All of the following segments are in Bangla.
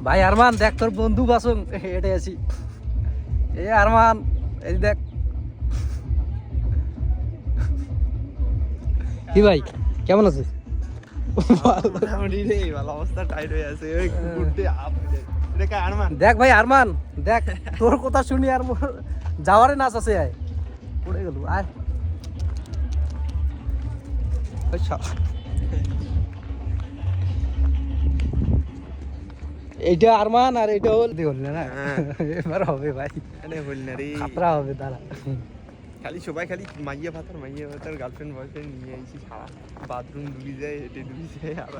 ভাই আরমান দেখ তোর বন্ধু বাসন হেঁটে আছি। এই আরমান এই দেখ কি ভাই কেমন আছিস? দেখ ভাই আরমান দেখ তোর কথা শুনি আর মোর যাওয়ারে নাচ আছে। আয় পড়ে গেল আয় এইটা আরমান আর এইটা হল না এবার হবে ভাই খাতরা হবে তারা। খালি সবাই খালি মাইয়া ভাতার গার্লফ্রেন্ড বয়ফ্রেন্ড নিয়ে আইছি সারা বাথরুম ডুবি যায় হেঁটে ডুবি যায়। আর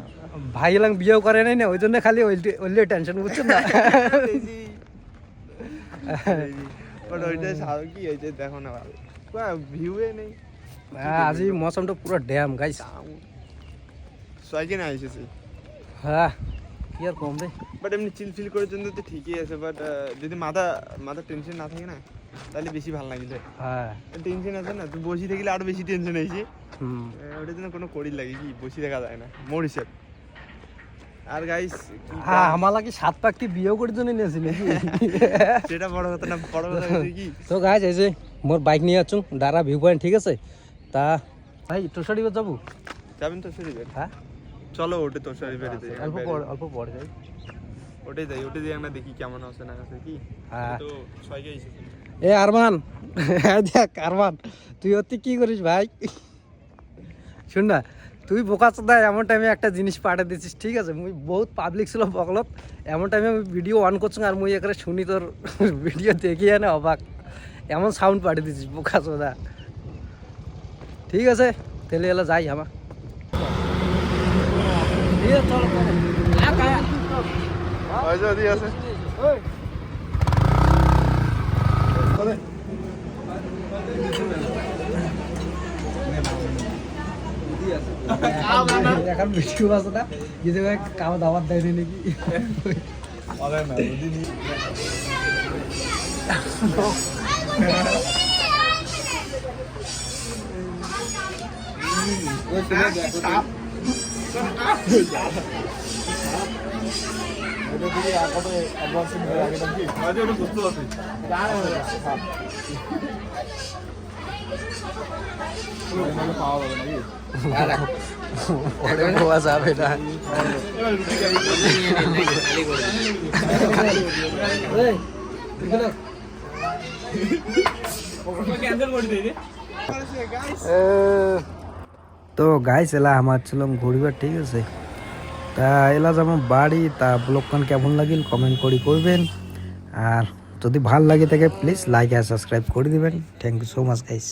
ভাই এলাম বিয়েও করে নাই না ওই জন্য খালি ওইলে টেনশন বুঝছেন না। বাট ওইটা সারা কি হয়েছে দেখো না ভিউয়ে নেই। আজি মৌসমটা পুরো ড্যাম গাইস। ছয়জন এসেছে হ্যাঁ কি আর কম রে। বাট এমনি চিল ফিল করার জন্য তো ঠিকই আছে। বাট যদি মাথা টেনশন না থাকে না তাহলে বেশি ভালো লাগছে। হ্যাঁ টেনশন আছে না তুই বসে থাকলে আরো বেশি টেনশন হয়েছে। ওটার জন্য কোনো করি লাগে কি বসে দেখা যায় না মোর হিসেব। আর গাইস হ্যাঁ আমার লাগে 7 পাক কি বিয়েও করে জন্য নিয়েছি নাকি সেটা বড় কথা না। বড় কথা কি তো গাইস এই যে মোর বাইক নিয়ে আছুন দাঁড়া ভিউ পয়েন্ট ঠিক আছে। তা ভাই তোষারিবে যাবো যাবেন তো শরীরে? হ্যাঁ চলো ওটে তো শরীরে অল্প পরে যাই ওটে দিয়ে আমরা দেখি কেমন আছে না আছে কি। হ্যাঁ তো ছয়কে এসেছে। এ আরমান দেখ আরমান তুই অতি কি করিস ভাই শুন না তুই বোকা চোদা এমন টাইমে একটা জিনিস পাঠিয়ে দিছিস ঠিক আছে। মুই বহুত পাবলিক ছিল বকলত এমন টাইমে আমি ভিডিও অন করছি আর মুই এখানে শুনি তোর ভিডিও দেখি না অবাক এমন সাউন্ড পাঠিয়ে দিছিস বোকা চোদা। ঠিক আছে তাহলে এলা যাই আমার এখন ভিডিও আছে না যদি খাওয়া দাওয়ার দেয়নি নাকি পাওয়া যাবে না। তো গাইস এলা আমার ছিলাম ঘুরিবার ঠিক আছে। তা এলা যেমন বাড়ি তা ব্লগখান কেমন লাগিল কমেন্ট করে করবেন। আর যদি ভাল লাগে থাকে প্লিজ লাইক আর সাবস্ক্রাইব করে দিবেন। Thank you so much guys.